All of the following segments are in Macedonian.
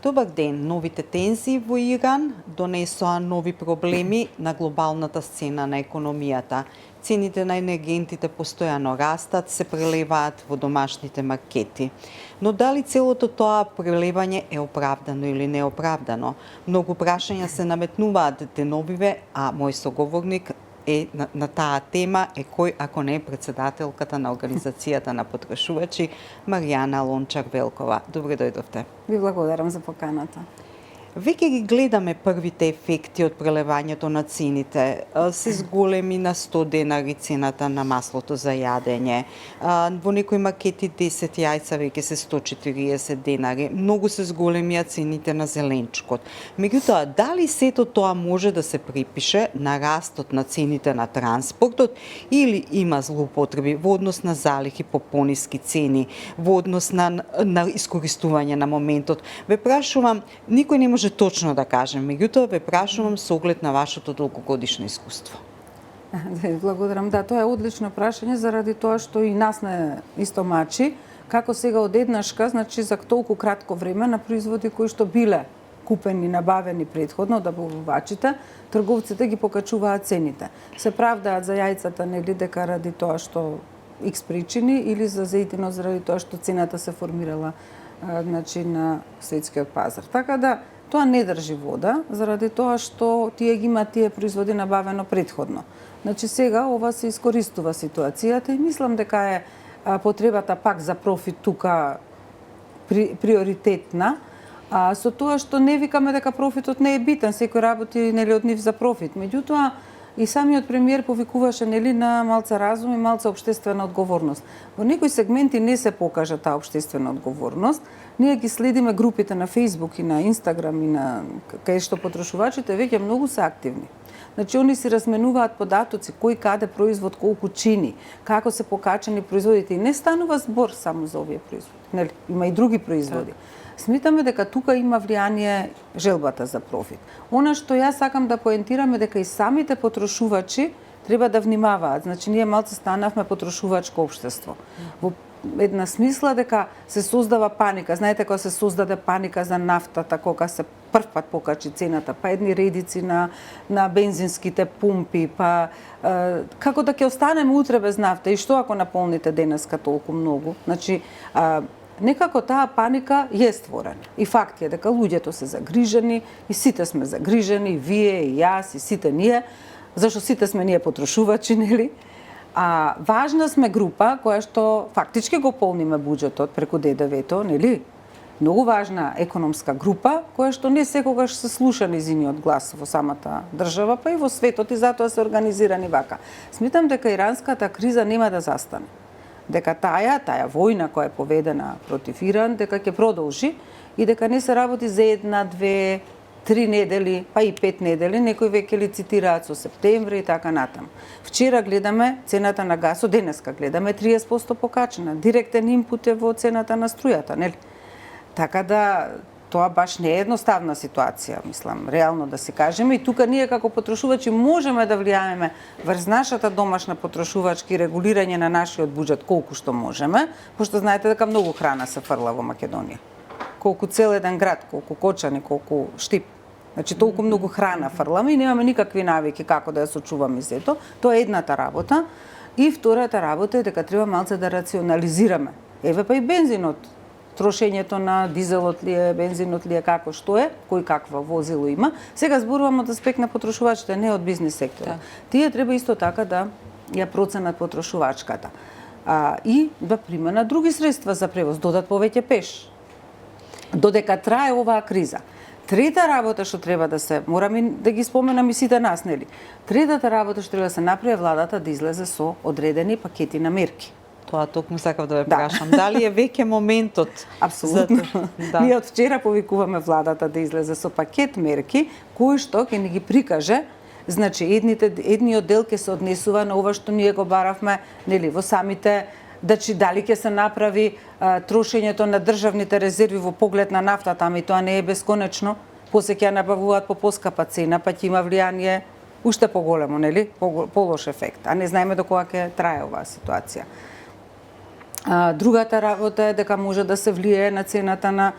Добар ден. Новите тензии во Иран донесоа нови проблеми на глобалната сцена на економијата. Цените на енергентите постојано растат, се прелеваат во домашните маркети. Но дали целото тоа прелевање е оправдано или неоправдано? Многу прашања се наметнуваат деновиве, а мој соговорник на таа тема е кој, ако не е председателката на Организацијата на потрошувачи, Маријана Лончар-Велкова. Добре дојдовте. Ви благодарам за поканата. Веќе ги гледаме првите ефекти од прелевањето на цените. Се зголеми на 100 денари цената на маслото за јадење. Во некои маркети 10 јајца веќе се 140 денари. Многу се зголемија цените на зеленчукот. Меѓутоа, дали сето тоа може да се припише на растот на цените на транспортот или има злоупотреби во однос на залихи по пониски цени, во однос на искористување на моментот? Ве прашувам, никој не може точно да кажем, меѓутоа ве прашувам со оглед на вашето долгогодишно искуство. Благодарам. Да, тоа е одлично прашање заради тоа што и нас не истомачи како сега одеднашка, значи за толку кратко време на производи кои што биле купени, набавени предходно од добавувачите, трговците ги покачуваат цените. Се правдаат за јајцата нели дека ради тоа што X причини или за зејтинот заради тоа што цената се формирала значи на светскиот пазар. Така да тоа не држи вода, заради тоа што тие ги има тие производи набавено предходно. Значи сега ова се искористува ситуацијата и мислам дека е потребата пак за профит тука приоритетна, со тоа што не викаме дека профитот не е битен, секој работи нели од нив за профит. Меѓутоа и самиот премиер повикуваше нели на малце разум и малце општествена одговорност. Во некои сегменти не се покажа таа општествена одговорност. Ние ги следиме групите на Facebook и на Instagram и на кај што потрошувачите веќе многу се активни. Значи они си разменуваат податоци кој каде производ колку чини, како се покачени производите и не станува збор само за овие производи. Нели има и други производи. Смитаме дека тука има влијание желбата за профит. Она што јас сакам да поентирам е дека и самите потрошувачи треба да внимаваат. Значи ние малце станавме потрошувачко општество. Во една смисла дека се создава паника. Знаете кога се создаде паника за нафтата, кога се прв пат покачи цената, па едни редици на бензинските пумпи, па како да ќе останеме утре без нафта и што ако наполните денеска толку многу? Значи некако таа паника е створена. И факт е дека луѓето се загрижени, и сите сме загрижени, и вие, и јас, и сите ние, зашто сите сме ние потрошувачи, нели? А важна сме група која што фактички го полниме буџетот преку ДДВ-то, нели? Многу важна економска група која што не секогаш се слуша низиниот глас во самата држава, па и во светот, и затоа се организирани вака. Смитам дека иранската криза нема да застане. Дека таа војна која е поведена против Иран, дека ќе продолжи и дека не се работи за 1, 2, 3 недели, па и 5 недели, некои веќе ли цитираат со септември и така натаму. Вчера гледаме цената на гасот, денеска гледаме 30% покачена, директен импут е во цената на струјата, нели? Така да тоа баш не е едноставна ситуација, мислам, реално да се кажеме. И тука ние како потрошувачи можеме да влијаеме врз нашата домашна потрошувачки регулирање на нашиот буџет колку што можеме, пошто знаете дека многу храна се фрла во Македонија. Колку цел еден град, колку Кочани, колку Штип. Значи толку многу храна фрламе и немаме никакви навики како да ја сочуваме сето. Тоа е едната работа. И втората работа е дека треба малце да рационализираме. Еве па и бензинот. Трошењето на дизелот ли е, бензинот ли е, како што е, кој каква возило има. Сега зборувам од аспект на потрошувачите, не од бизнис секторот. Тие треба исто така да ја проценат потрошувачката. И да применат други средства за превоз, додат повеќе пеш. Додека трае оваа криза. Трета работа што треба да се, морам да ги споменам и сите нас, нели? Третата работа што треба да се направи владата да излезе со одредени пакети на мерки. Тоа токму сакав да ве прашам. Дали е веќе моментот? Апсолутно. Ние од вчера повикуваме владата да излезе со пакет мерки кои што ќе ни ги прикаже. Значи едниот дел ќе се однесува на ова што ние го баравме, нели, во самите дали ќе се направи трошењето на државните резерви во поглед на нафтата, ами тоа не е бесконечно. После ќе ја набавуваат по поскапа цена, па ќе има влијание уште поголемо, нели? Полош ефект. А не знаеме до кога ќе трае оваа ситуација. Другата работа е дека може да се влијае на цената на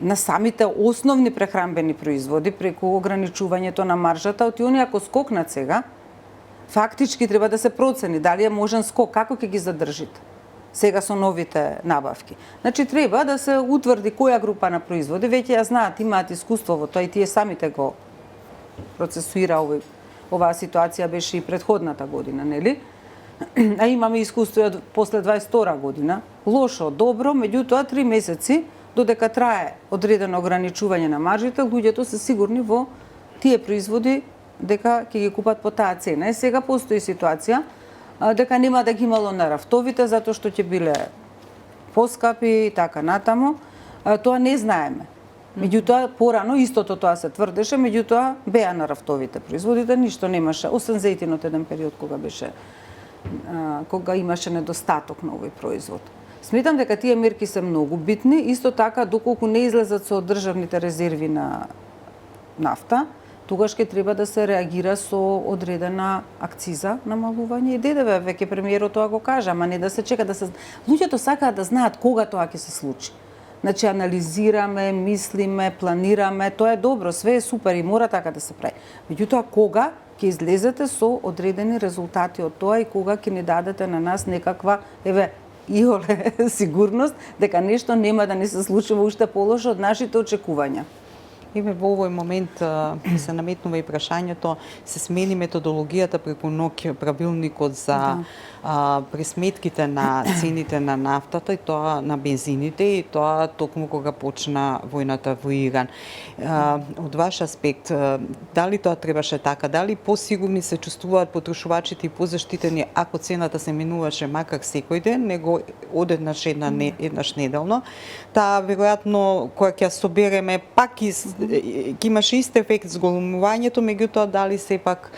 на самите основни прехранбени производи преку ограничувањето на маржата, оти они ако скокнат сега, фактички треба да се процени дали е можен скок, како ќе ги задржите сега со новите набавки. Значи треба да се утврди која група на производи, веќе ја знаат, имаат искуство во тоа и тие самите го процесуира оваа ситуација беше и предходната година, нели? А имаме искуство од после 22 година. Лошо, добро, меѓутоа 3 месеци додека трае одредено ограничување на маржите, луѓето се сигурни во тие производи дека ќе ги купат по таа цена. И сега постои ситуација дека нема да ги имало на рафтовите затоа што ќе биле поскапи и така натаму. Тоа не знаеме. Меѓутоа порано истото тоа се тврдеше, меѓутоа беа на рафтовите производите, ништо немаше, освен зејтинот еден период кога имаше недостаток на овој производ. Сметам дека тие мерки се многу битни, исто така доколку не излезат со државните резерви на нафта, тогаш ќе треба да се реагира со одредена акциза намалување и ДДВ. Веќе премиерот тоа го кажа, ама не да се чека да се луѓето сакаат да знаат кога тоа ќе се случи. Значи анализираме, мислиме, планираме, тоа е добро, све е супер и мора така да се прави. Меѓутоа кога ќе излезете со одредени резултати од тоа и кога ќе ни дадете на нас некаква иоле сигурност дека нешто нема да не се случува уште полошо од нашите очекувања. Во овој момент се наметнува и прашањето, се смени методологијата преку ноќ правилникот за пресметките на цените на нафтата и тоа на бензините и тоа токму кога почна војната во Иран. Од ваш аспект, дали тоа требаше така? Дали посигурни се чувствуваат потрошувачите и позаштитени ако цената се менуваше макар секој ден, него одеднаш еднаш неделно? Таа веројатно кога ќе собереме пак ќе имаше ист ефект зголемувањето, меѓутоа дали сепак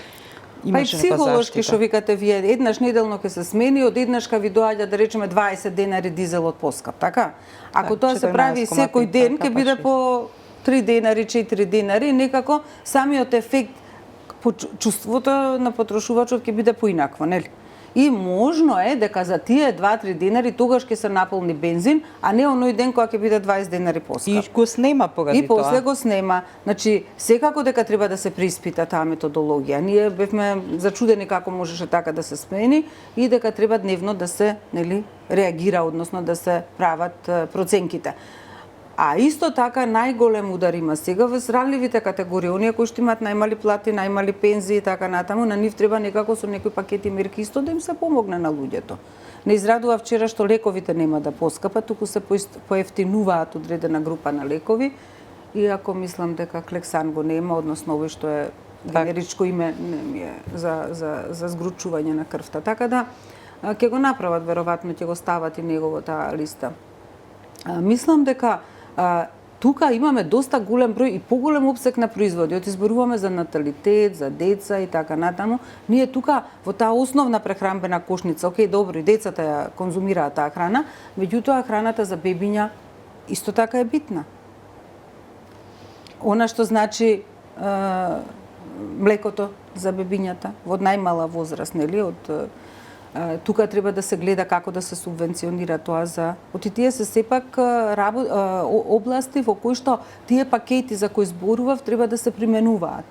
имаше некоја психолошки што викате вие, еднаш неделно ќе се смени, од еднаш ка ви доаѓа да речеме 20 денари дизелот поскап, така? Ако тоа се прави секој ден, ќе биде по 3 денари, 4 денари, некако самиот ефект, чувството на потрошувачот ќе биде поинакво, нели? И можно е дека за тие 2-3 денари тогаш ќе се наполни бензин, а не оној ден кога ќе биде 20 денари поскап. И го снема поради тоа. И после го снема. Значи, секако дека треба да се преиспита таа методологија. Ние бевме зачудени како можеше така да се смени и дека треба дневно да се, нели, реагира, односно да се прават проценките. А исто така најголем удар има сега во ранливите категории, оние кои што имаат најмали плати, најмали пензии и така натаму, на нив треба некако со некои пакети мерки исто да им се помогне на луѓето. Не израдува вчера што лековите нема да поскапат, туку се поевтинуваат одредена група на лекови, иако мислам дека Клексан го нема, односно овој што е генеричко име за згручување на крвта. Така да ќе го направат, веројатно ќе го стават и неговата листа. Мислам дека тука имаме доста голем број и поголем опсек на производи. Од изборуваме за наталитет, за деца и така натаму. Ние тука во таа основна прехранбена кошница, окей, добро, и децата ја конзумираат таа храна, меѓутоа храната за бебиња исто така е битна. Она што значи млекото за бебињата во најмала возраст, нели, тука треба да се гледа како да се субвенционира тоа за... Оти тие се сепак области во кои што тие пакети за кои зборував треба да се применуваат.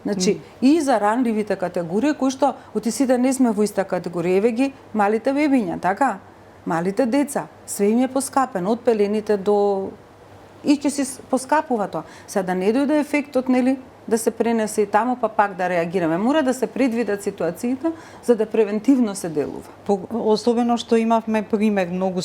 Значи, и за ранливите категории, кои што оти сите не сме во иста категорија, еве ги малите бебиња, така? Малите деца, све им е поскапено, од пелените до... И ќе си поскапува тоа. Сега да не дојде ефектот, нели, да се пренесе и таму, па пак да реагираме. Мора да се предвидат ситуациите, за да превентивно се делува. Особено што имавме пример многу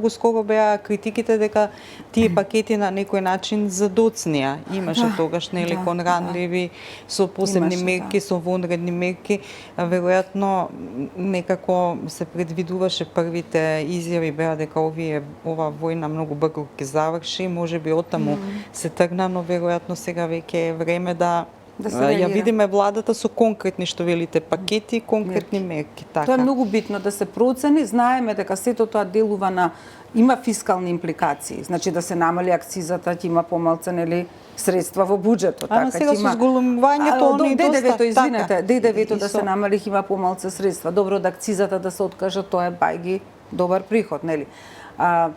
скоро беа критиките дека тие пакети на некој начин задоцнија. Имаше тогаш, нели, кон ранливи, со посебни мерки, со вонредни мерки. Веројатно, некако се предвидуваше, првите изјави беа дека ова војна многу брзо ќе заврши, можеби оттаму се тргна, но веројатно сега веќе е време да ја видиме владата со конкретни, што велите, пакети, конкретни мерки. Така. Тоа е многу битно да се процени. Знаеме дека сето тоа делува на... Има фискални импликации. Значи да се намали акцизата, ќе има помалку, нели, средства во буџетот. Ама сега со зголемувањето не ДДВ-то, извинете, ДДВ-то да се намали, има помалку средства. Добро, од акцизата да се откаже, тоа е добар приход, нели?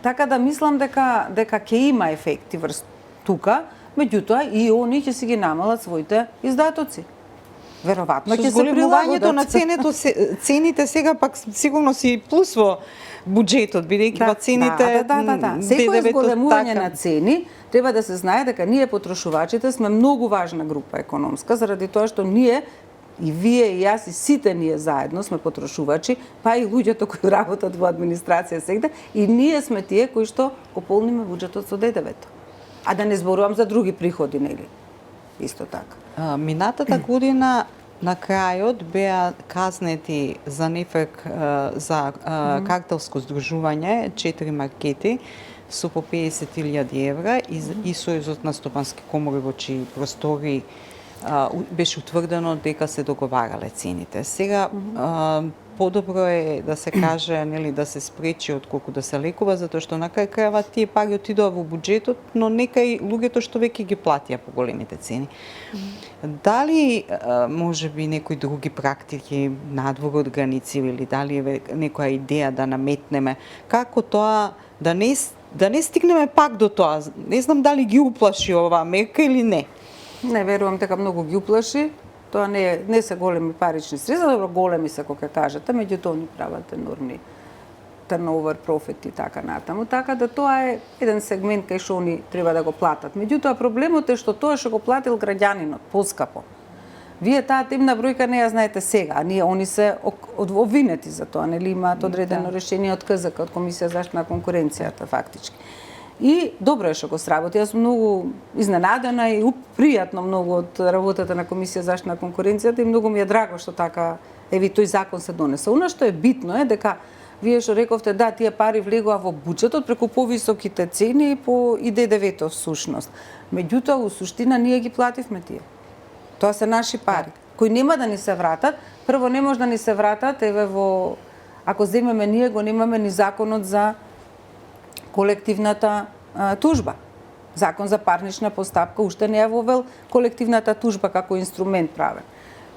Така да мислам дека ќе има ефекти врз тука, меѓутоа и они ќе си ги намалат своите издатоци. Веројатно ќе се зголемувањето на прилагодат. цените сега пак сигурно си плюс во буџетот, бидејќи во цените Секој зголемување така. на цени треба да се знае дека ние потрошувачите сме многу важна група економска, заради тоа што ние и вие и јас и сите ние заедно сме потрошувачи, па и луѓето кои работат во администрација сегде, и ние сме тие кои што го полниме буџетот со ДДВ-то. А да не зборувам за други приходи, нели? Исто така. Минатата година на крајот беа казнети за нефек за картелско здружување 4 маркети со по 50.000 евра и Сојузот на стопански комори во чии простори беше утврдено дека се договарале цените. Сега подобро е да се каже, нели, да се спречи отколку да се лекува, затоа што на крај крајава тие пари отидоа во буџетот, но нека и луѓето што веќе ги платија по големите цени. Дали можеби некои други практики надвор од граници или дали е некоја идеја да наметнеме како тоа да не стигнеме пак до тоа? Не знам дали ги уплаши оваа мерка или не. Не верувам дека многу ги уплаши. Тоа не се големи парични средства, добро големи се кога кажете, меѓутоа они прават енормни turnover profit и така натаму, така да тоа е еден сегмент кај што они треба да го платат. Меѓутоа проблемот е што тоа што го платил граѓанинот поскапо. Вие таа темна бројка не ја знаете сега, а они се обвинети за тоа, нели имаат одредено решение од КЗК, од Комисија за заштита на конкуренцијата фактички. И добро е што го сработи. Јас сум многу изненадена и пријатно многу од работата на Комисија за заштита на конкуренцијата и многу ми е драго што така тој закон се донесе. Она што е битно е дека вие што рековте да тие пари влегоа во буџетот преку повисоките цени и ДДВ-то всушност. Меѓутоа во суштина ние ги плативме тие. Тоа се наши пари кои нема да ни се вратат. Прво не може да ни се вратат ако земеме ние го немаме ни законот за колективната тужба. Закон за парнична постапка уште не ја вовел колективната тужба како инструмент правен.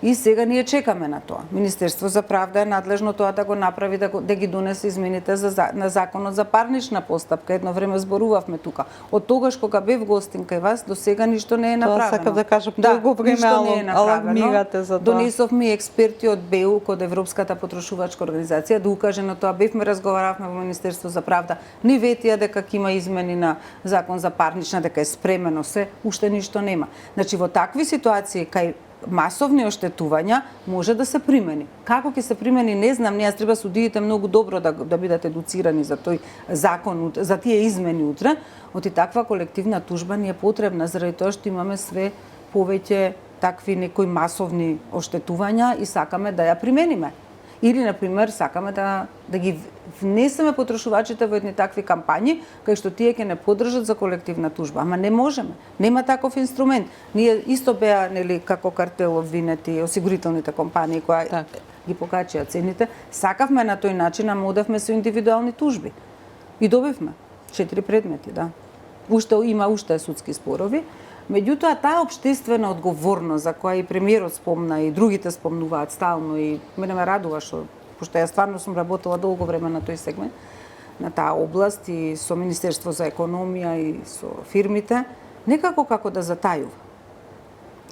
И сега ние чекаме на тоа. Министерство за правда е надлежно тоа да го направи, да ги донесе измените на законот за парнична постапка. Едно време зборувавме тука. Од тогаш кога бев гостин кај вас, до сега ништо не е направено. Тоа сакам да кажам, многу време алармирате за тоа. Донесовме експерти од БЕУ, од Европската потрошувачка организација, да укаже на тоа. Разговаравме во Министерство за правда. Ни ветија дека ќе има измени на закон за парнична, дека е спремено се, уште ништо нема. Значи во такви ситуации кај масовни оштетувања може да се примени. Како ќе се примени не знам, јас треба судиите многу добро да бидат едуцирани за тој закон, за тие измени утре. Оти таква колективна тужба ни е потребна заради тоа што имаме све повеќе такви некои масовни оштетувања и сакаме да ја примениме. Или, например, сакаме да ги внесеме потрошувачите во едни такви кампањи, кај што тие ќе не поддржат за колективна тужба. Ама не можеме. Нема таков инструмент. Ние исто беа, нели, како картел обвинети осигурителните компании кои ги покачија цените. Сакавме на тој начин, ама одевме со индивидуални тужби. И добивме 4 предмети, да. Уште судски спорови. Меѓутоа, таа општествена одговорност за која и премиерот спомна и другите спомнуваат стално и мене ме радува пошто јас стварно сум работела долго време на тој сегмент, на таа област и со Министерство за економија и со фирмите, некако како да затајува.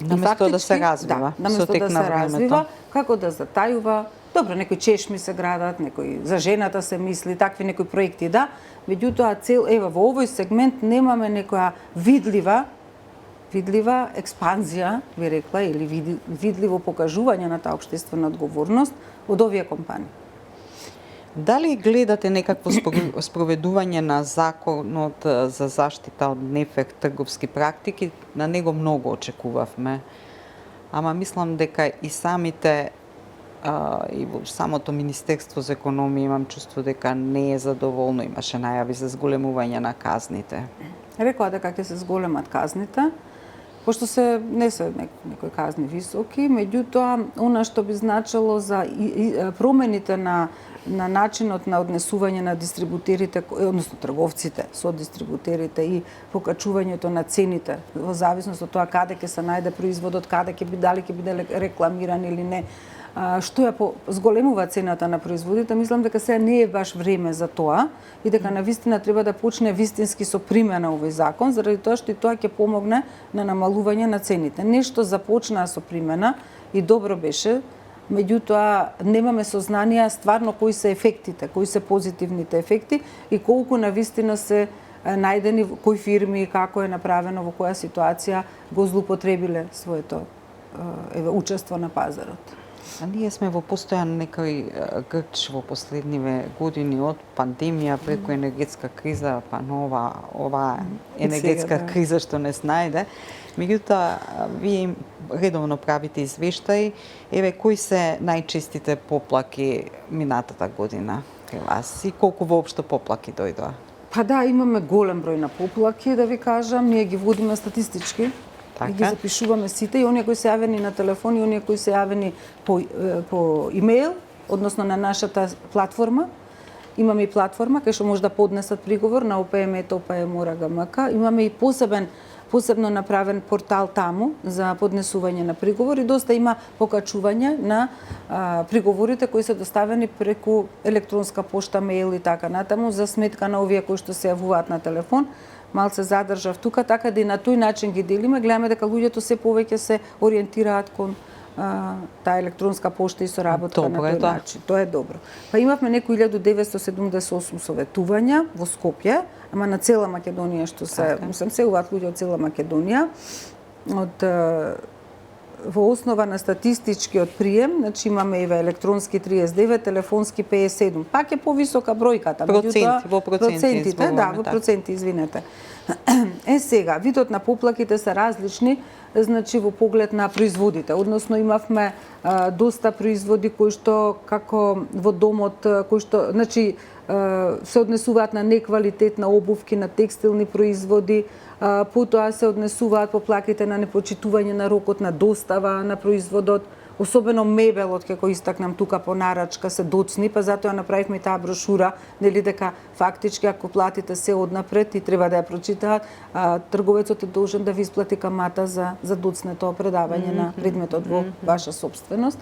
Наместо да се развива, наместо да се развива, како да затајува. Добро, некои чешми се градат, некои за жената се мисли, такви некои проекти, да. Меѓутоа, во овој сегмент немаме некоја видлива експанзија, би рекла, или видливо покажување на таа општествена одговорност од овие компании. Дали гледате некакво спроведување на законот за заштита од нефек трговски практики? На него многу очекувавме. Ама мислам дека и самите и во самото Министерство за економија имам чувство дека не е задоволно, имаше најави за зголемување на казните. Рекоа дека ќе се зголемат казните, пошто не се некои казни високи, меѓутоа, она што би значило за промените на на начинот на однесување на дистрибутерите, односно трговците со дистрибутерите и покачувањето на цените во зависност од тоа каде ќе се најде производот, каде ќе биде, дали ќе биде рекламиран или не, што ја зголемува цената на производите, мислам дека сега не е баш време за тоа и дека навистина треба да почне вистински со примена овој закон, заради тоа што и тоа ќе помогне на намалување на цените. Нешто започнаа со примена и добро беше, меѓутоа немаме сознание стварно кои се ефектите, кои се позитивните ефекти и колку навистина се најдени кои фирми, како е направено, во која ситуација го злоупотребиле своето учество на пазарот. А ние сме во постојан некој грч во последниве години од пандемија преку енергетска криза, па нова ова енергетска криза што не снајде. Меѓутоа, вие редовно правите извештаи, еве кои се најчестите поплаки минатата година кај вас и колку воопшто поплаки дојдоа? Па да, имаме голем број на поплаки, да ви кажам, ние ги водиме статистички. И ги запишуваме сите, и оние кои се јавени на телефон, и оние кои се јавени по имейл, односно на нашата платформа. Имаме и платформа кај што може да поднесат приговор на opm.opm.org. Имаме и посебно направен портал таму за поднесување на приговор и доста има покачување на приговорите кои се доставени преку електронска пошта, мейл и така натаму за сметка на овие кои што се јавуваат на телефон. Малце задржав тука, така да и на тој начин ги делиме. Гледаме дека луѓето се повеќе се ориентираат кон таа електронска пошта и со работа на тој начин. Тоа е добро. Па имавме некои 1978 советувања во Скопје, ама на цела Македонија што се, мислам се уваат луѓе од цела Македонија. Во основа на статистичкиот прием, значи имаме еве електронски 39, телефонски 57. Пак е повисока бројката, процентите, да, во проценти, извинете. Сега, видот на поплаките се различни, значи во поглед на производите. Односно имавме доста производи кои што како во домот, кои што, значи се однесуваат на неквалитетна обувки, на текстилни производи, потоа се однесуваат поплаките на непочитување на рокот на достава на производот, особено мебелот, како истакнам тука по нарачка, се доцни, па затоа направивме таа брошура, нели дека фактички ако платите се однапред и треба да ја прочитаат, трговецот е должен да ви исплати камата за доцнето предавање на предметот во ваша собственост.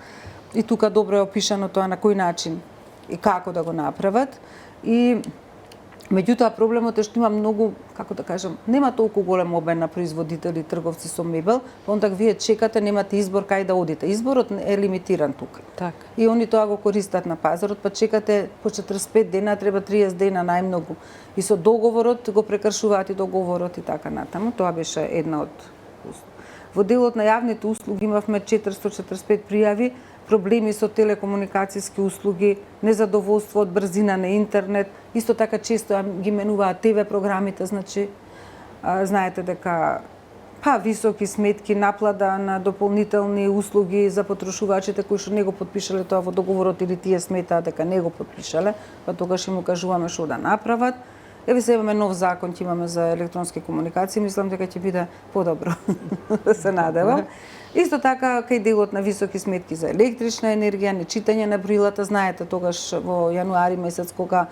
И тука добро е опишано тоа на кој начин и како да го направат. И меѓутоа проблемот е што има многу, како да кажам, нема толку голем обем на производители, трговци со мебел, онда вие чекате, немате избор кај да одите. Изборот е лимитиран тука. Так. И они тоа го користат на пазарот, па чекате по 45 дена, треба 30 дена најмногу. И со договорот го прекршуваат и договорот и така натаму. Тоа беше една од. Во делот на јавните услуги имавме 445 пријави, проблеми со телекомуникацијски услуги, незадоволство од брзина на интернет, исто така често ги менуваат ТВ програмите, значи знаете дека високи сметки, наплада на дополнителни услуги за потрошувачите кои што не го потпишале тоа во договорот или тие сметаат дека не го потпишале, па тогаш им кажуваме што да направат. Еве се имаме нов закон, ќе имаме за електронски комуникации, мислам дека ќе биде подобро. Се надевам. Исто така, кај делот на високи сметки за електрична енергија, нечитање на брилата, знаете, тогаш во јануари месец, кога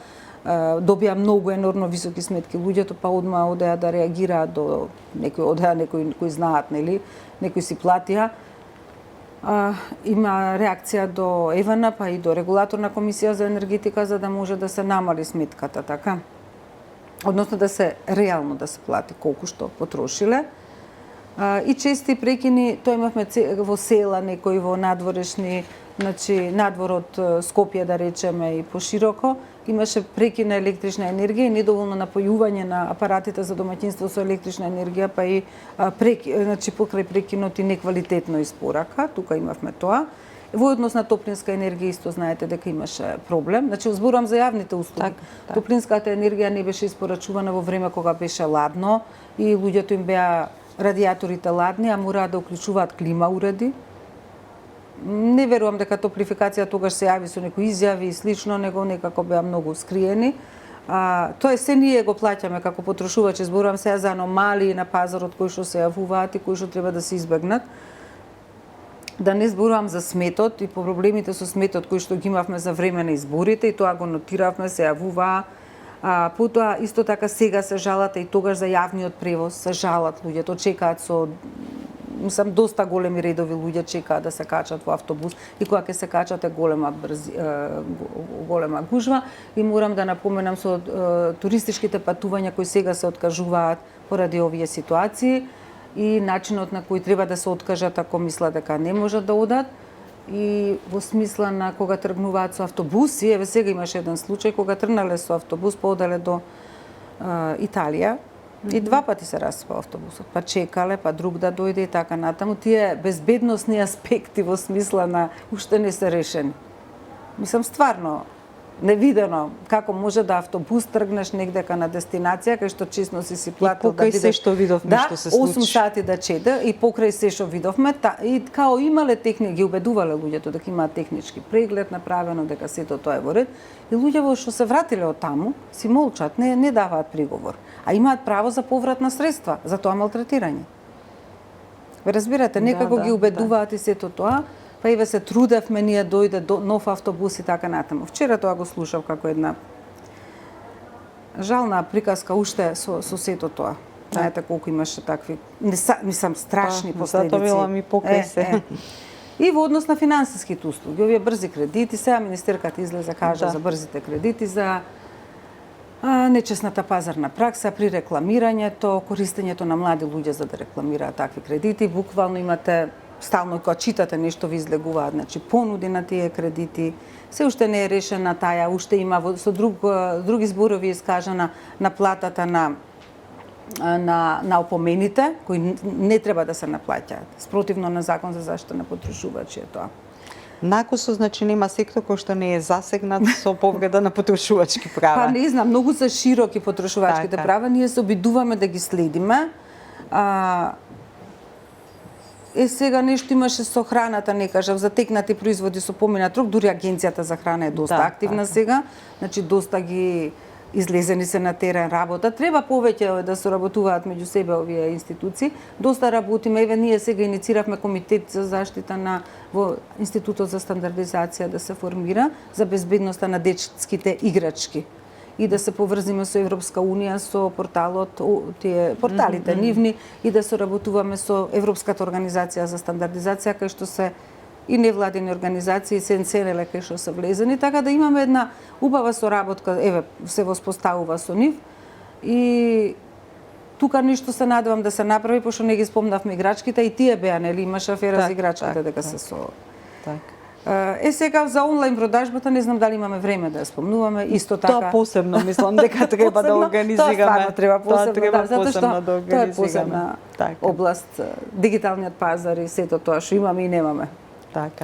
добија многу енормно високи сметки луѓето, па одма одеа да реагираат до некои кои знаат, нели, некои си платија. Има реакција до ЕВН, па и до регулаторна комисија за енергетика, за да може да се намали сметката, така? Односно да се реално да се плати колку што потрошиле. И чести прекини, тоа имавме во села, некои во надворешни, значи надвор од Скопје да речеме и пошироко, имаше прекин на електрична енергија и недоволно напојување на апаратите за домаќинство со електрична енергија, па и значи покрај прекинот и неквалитетно испорака, тука имавме тоа. Во однос на топлинска енергија исто знаете дека имаше проблем. Значи зборувам за јавните услуги. Так. Топлинската енергија не беше испорачувана во време кога беше ладно и луѓето им беа радиаторите ладни, а мораа да уклучуваат клима уреди. Не верувам дека топлификација тогаш се јави со некои изјави и слично, него некако беа многу скриени. Тоа се ние го плаќаме како потрошувачи, зборувам сега за аномалии на пазарот кои што се јавуваат и кои што треба да се избегнат. Да не зборувам за сметот и по проблемите со сметот кои што ги имавме за време на изборите и тоа го нотиравме, се јавуваа. Потоа исто така сега се жалат и тогаш за јавниот превоз се жалат луѓето, чекаат со доста големи редови луѓе чекаат да се качат во автобус и кога ќе се качат е голема гужва и морам да напоменам со туристичките патувања кои сега се откажуваат поради овие ситуации и начинот на кој треба да се откажат ако мислат дека не можат да одат и во смисла на кога тргнуваат со автобуси, еве сега имаше еден случај кога тргнале со автобус, поодале до Италија и два пати се распа автобусот, па чекале, па друг да дојде и така натаму. Тие безбедносни аспекти во смисла на уште не се решени. Мислам стварно невидено како може да автобус тргнеш негдека на дестинација кај што чесно си платил да бидеш. И покрај се што видовме што се случи. 8 сати да чеде и покрај се што видовме и као имале техники, ги убедувале луѓето дека имаат технички преглед направено, дека сето тоа е во ред и луѓето што се вратиле од таму си молчат, не даваат приговор, а имаат право за повратна средства за тоа малтретирање. Ве разбирате, некако ги убедуваат и сето тоа. Па еве се трудевме ние дојде до нов автобус и така натаму. Вчера тоа го слушав како една жална приказка уште со сето тоа. Знаете колку имаше такви, мислам страшни последици. Затоа ми покрај се. И во однос на финансиските услуги, овие брзи кредити, сега министерката излезе кажа за брзите кредити, за нечесната пазарна пракса при рекламирањето, користењето на млади луѓе за да рекламираат такви кредити. Буквално имате стално кога читате нешто ви излегуваат, значи понуди на тие кредити. Се уште не е решена таја, уште има со други зборови искажана наплатата на опомените кои не треба да се наплаќаат. Спротивно на закон за заштита на потрошувачи е тоа. Накусо, значи нема сектор кој што не е засегнат со повреда на потрошувачки права. Па не знам, многу се широки потрошувачките права, ние се обидуваме да ги следиме. Сега нешто имаше со храната, не кажав, за текнати производи со поминат рок, дури агенцијата за храна е доста активна сега, значи доста ги излезени се на терен работа. Треба повеќе да соработуваат меѓу себе овие институции. Доста работиме, еве ние сега иницииравме комитет за заштита во Институтот за стандардизација да се формира за безбедноста на детските играчки и да се поврзиме со Европска Унија, со порталот, порталите нивни и да соработуваме со Европската организација за стандардизација, кај што се и невладени организации, СНСНЛ кај што се влезени, така да имаме една убава соработка, еве, се воспоставува со нив и тука нешто се надевам да се направи, пошто не ги спомнавме играчките и тие беа, нели, имаше афера за играчките дека се со... Сега за онлайн продажбата не знам дали имаме време да ја спомнуваме, исто така. Тоа посебно мислам дека треба да организираме. Тоа стварно треба посебно, затоа што да тоа е посебна област, дигиталниот пазар и сето тоа што имаме и немаме.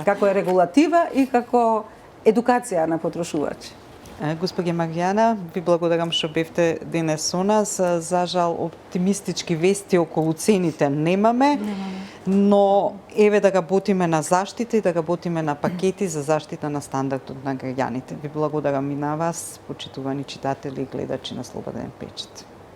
Како е регулатива и како едукација на потрошувачи. Госпоѓа Маријана, ви благодарам што бевте денес со нас. За жал, оптимистички вести околу цените немаме, но еве да работиме на заштита и да работиме на пакети за заштита на стандардот на граѓаните. Ви благодарам и на вас, почитувани читатели и гледачи на Слободен печат.